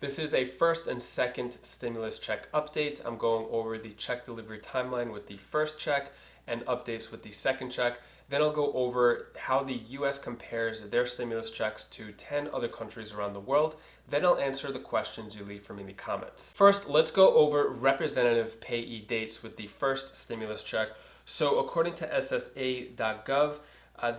This is a first and second stimulus check update. I'm going over the check delivery timeline with the first check and updates with the second check. Then I'll go over how the US compares their stimulus checks to 10 other countries around the world. Then I'll answer the questions you leave for me in the comments. First, let's go over representative payee dates with the first stimulus check. So according to SSA.gov,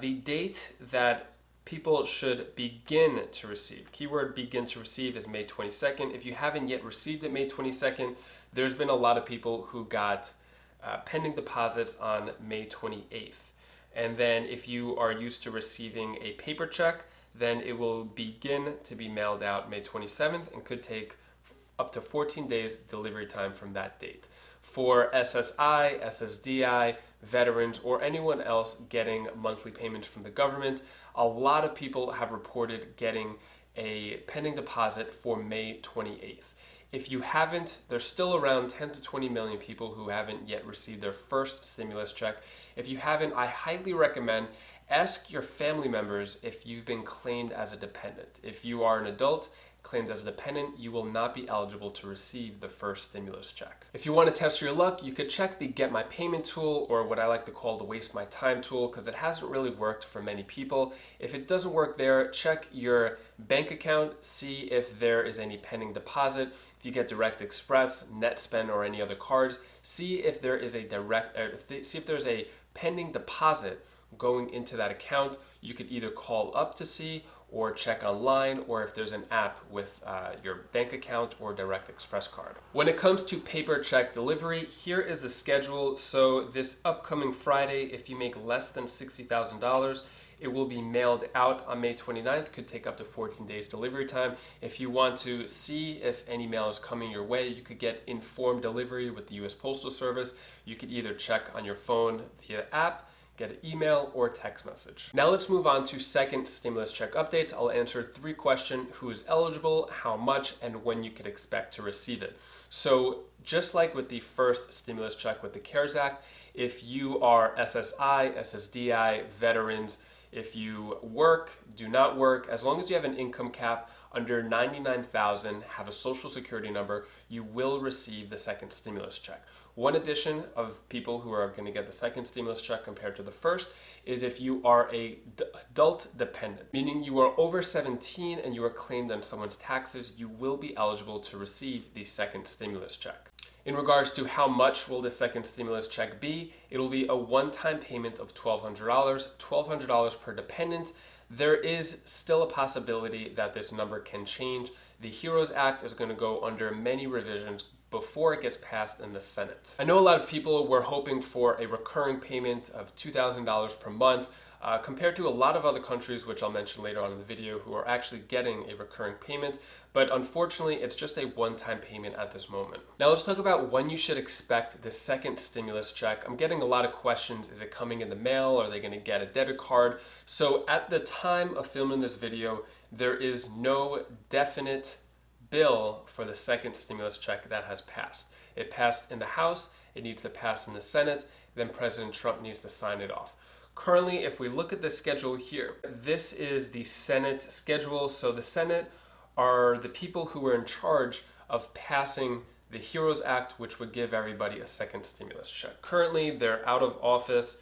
the date that people should begin to receive. Keyword begin to receive is May 22nd. If you haven't yet received it May 22nd, there's been a lot of people who got pending deposits on May 28th. And then if you are used to receiving a paper check, then it will begin to be mailed out May 27th and could take up to 14 days delivery time from that date. For SSI, SSDI, veterans, or anyone else getting monthly payments from the government, a lot of people have reported getting a pending deposit for May 28th. If you haven't, there's still around 10 to 20 million people who haven't yet received their first stimulus check. If you haven't, I highly recommend ask your family members if you've been claimed as a dependent. If you are an adult claimed as a dependent, you will not be eligible to receive the first stimulus check. If you want to test your luck, you could check the Get My Payment tool, or what I like to call the Waste My Time tool, because it hasn't really worked for many people. If it doesn't work there, check your bank account, see if there is any pending deposit. If you get Direct Express, NetSpend, or any other cards, see if there is a pending deposit going into that account. You could either call up to see or check online, or if there's an app with your bank account or Direct Express card. When it comes to paper check delivery, here is the schedule. So this upcoming Friday, if you make less than $60,000, it will be mailed out on May 29th. Could take up to 14 days delivery time. If you want to see if any mail is coming your way, you could get informed delivery with the US Postal Service. You could either check on your phone via app, get an email, or text message. Now let's move on to second stimulus check updates. I'll answer 3 questions: who is eligible, how much, and when you could expect to receive it. So just like with the first stimulus check with the CARES Act, if you are SSI, SSDI, veterans, if you work, do not work, as long as you have an income cap under 99,000, have a social security number, you will receive the second stimulus check. One addition of people who are going to get the second stimulus check compared to the first is if you are a adult dependent, meaning you are over 17 and you are claimed on someone's taxes, you will be eligible to receive the second stimulus check. In regards to how much will the second stimulus check be, it'll be a one-time payment of $1,200 per dependent. There is still a possibility that this number can change. The HEROES Act is going to go under many revisions before it gets passed in the Senate. I know a lot of people were hoping for a recurring payment of $2,000 per month, compared to a lot of other countries, which I'll mention later on in the video, who are actually getting a recurring payment. But unfortunately, it's just a one-time payment at this moment. Now let's talk about when you should expect the second stimulus check. I'm getting a lot of questions. Is it coming in the mail? Are they going to get a debit card? So at the time of filming this video, there is no definite bill for the second stimulus check that has passed. It passed in the House, it needs to pass in the Senate, then President Trump needs to sign it off. Currently, if we look at the schedule here, this is the Senate schedule. So the Senate are the people who are in charge of passing the HEROES Act, which would give everybody a second stimulus check. Currently, they're out of office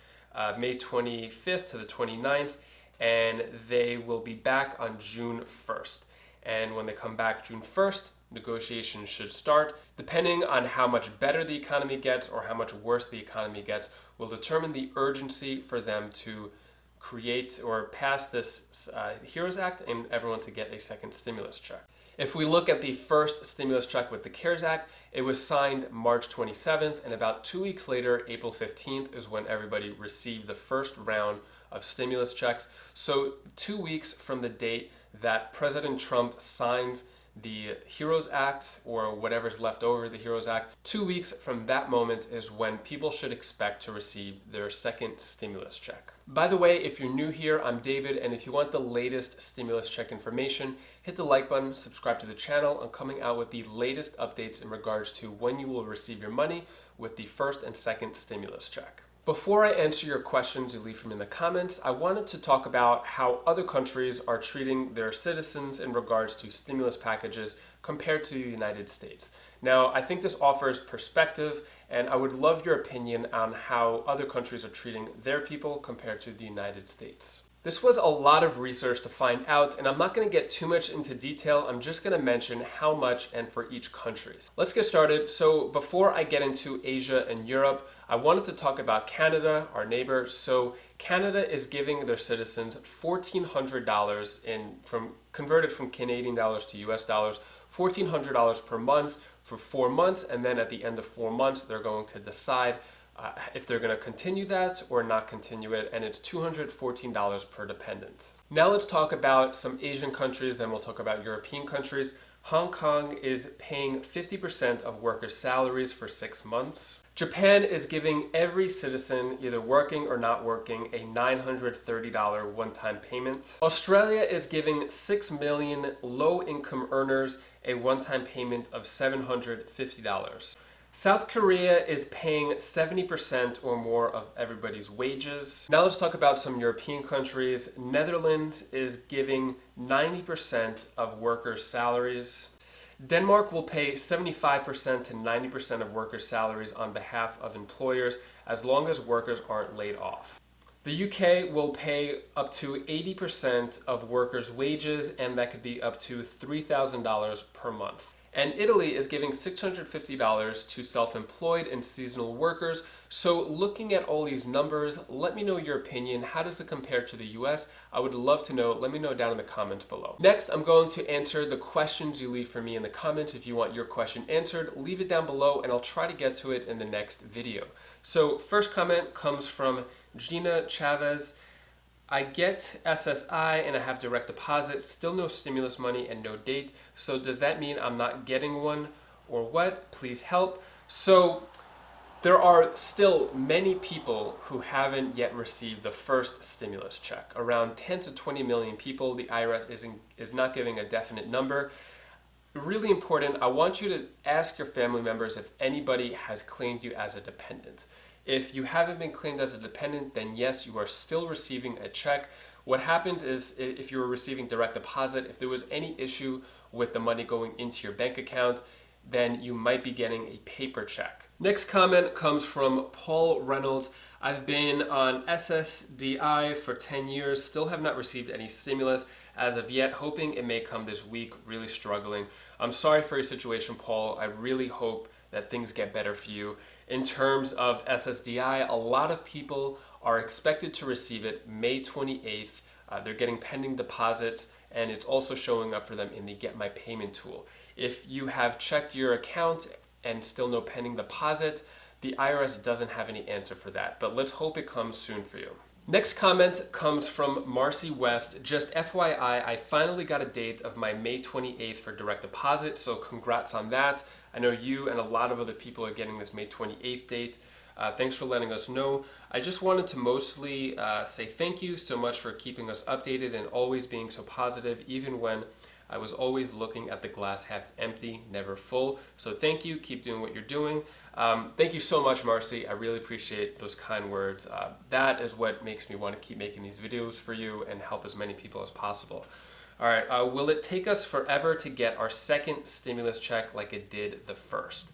May 25th to the 29th, and they will be back on June 1st. And when they come back June 1st, negotiations should start. Depending on how much better the economy gets or how much worse the economy gets will determine the urgency for them to create or pass this HEROES Act and everyone to get a second stimulus check. If we look at the first stimulus check with the CARES Act, it was signed March 27th, and about 2 weeks later, April 15th, is when everybody received the first round of stimulus checks. So 2 weeks from the date that President Trump signs the HEROES Act, or whatever's left over the HEROES Act, 2 weeks from that moment is when people should expect to receive their second stimulus check. By the way, if you're new here, I'm David, and if you want the latest stimulus check information, hit the like button, subscribe to the channel. I'm coming out with the latest updates in regards to when you will receive your money with the first and second stimulus check. Before I answer your questions you leave from in the comments, I wanted to talk about how other countries are treating their citizens in regards to stimulus packages compared to the United States. Now, I think this offers perspective, and I would love your opinion on how other countries are treating their people compared to the United States. This was a lot of research to find out, and I'm not going to get too much into detail. I'm just going to mention how much and for each country. Let's get started. So before I get into Asia and Europe, I wanted to talk about Canada, our neighbor. So Canada is giving their citizens $1,400 converted from Canadian dollars to US dollars, $1,400 per month for 4 months, and then at the end of 4 months, they're going to decide if they're going to continue that or not continue it, and it's $214 per dependent. Now let's talk about some Asian countries, then we'll talk about European countries. Hong Kong is paying 50% of workers' salaries for 6 months. Japan is giving every citizen, either working or not working, a $930 one-time payment. Australia is giving 6 million low-income earners a one-time payment of $750. South Korea is paying 70% or more of everybody's wages. Now let's talk about some European countries. Netherlands is giving 90% of workers' salaries. Denmark will pay 75% to 90% of workers' salaries on behalf of employers as long as workers aren't laid off. The UK will pay up to 80% of workers' wages, and that could be up to $3,000 per month. And Italy is giving $650 to self-employed and seasonal workers. So looking at all these numbers, let me know your opinion. How does it compare to the US? I would love to know. Let me know down in the comments below. Next, I'm going to answer the questions you leave for me in the comments. If you want your question answered, leave it down below and I'll try to get to it in the next video. So first comment comes from Gina Chavez. I get SSI and I have direct deposit, still no stimulus money and no date. So does that mean I'm not getting one or what? Please help. So there are still many people who haven't yet received the first stimulus check. Around 10 to 20 million people. The IRS is not giving a definite number. Really important, I want you to ask your family members if anybody has claimed you as a dependent. If you haven't been claimed as a dependent, then yes, you are still receiving a check. What happens is if you were receiving direct deposit, if there was any issue with the money going into your bank account, then you might be getting a paper check. Next comment comes from Paul Reynolds. I've been on SSDI for 10 years, still have not received any stimulus as of yet, hoping it may come this week, really struggling. I'm sorry for your situation, Paul. I really hope that things get better for you. In terms of SSDI, a lot of people are expected to receive it May 28th. They're getting pending deposits, and it's also showing up for them in the Get My Payment tool. If you have checked your account and still no pending deposit, the IRS doesn't have any answer for that, but let's hope it comes soon for you. Next comment comes from Marcy West. Just FYI, I finally got a date of my May 28th for direct deposit, so congrats on that. I know you and a lot of other people are getting this May 28th date. Thanks for letting us know. I just wanted to mostly say thank you so much for keeping us updated and always being so positive, even when I was always looking at the glass half empty, never full. So thank you, keep doing what you're doing. Thank you so much, Marcy. I really appreciate those kind words. That is what makes me want to keep making these videos for you and help as many people as possible. All right, will it take us forever to get our second stimulus check like it did the first?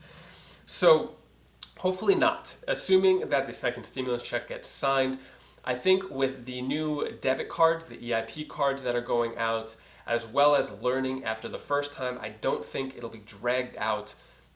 So hopefully not. Assuming that the second stimulus check gets signed, I think with the new debit cards, the EIP cards that are going out, as well as learning after the first time, I don't think it'll be dragged out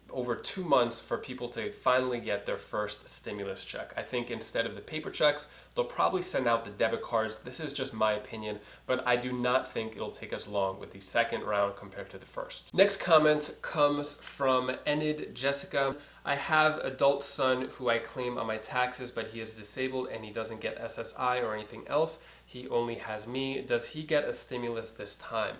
over 2 months for people to finally get their first stimulus check. I think instead of the paper checks, they'll probably send out the debit cards. This is just my opinion, but I do not think it'll take as long with the second round compared to the first. Next comment comes from Enid Jessica. I have adult son who I claim on my taxes, but he is disabled and he doesn't get SSI or anything else. He only has me. Does he get a stimulus this time?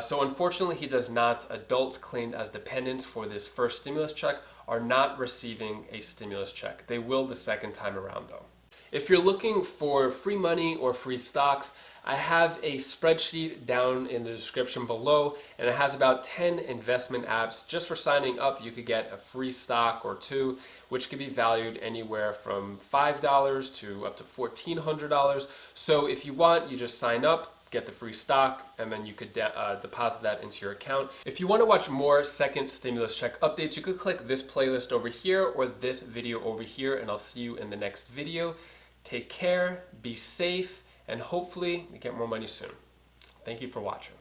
So unfortunately, he does not. Adults claimed as dependents for this first stimulus check are not receiving a stimulus check. They will the second time around though. If you're looking for free money or free stocks, I have a spreadsheet down in the description below, and it has about 10 investment apps. Just for signing up, you could get a free stock or two, which could be valued anywhere from $5 to up to $1,400. So if you want, you just sign up, get the free stock, and then you could deposit that into your account. If you want to watch more second stimulus check updates, you could click this playlist over here or this video over here, and I'll see you in the next video. Take care, be safe, and hopefully we get more money soon. Thank you for watching.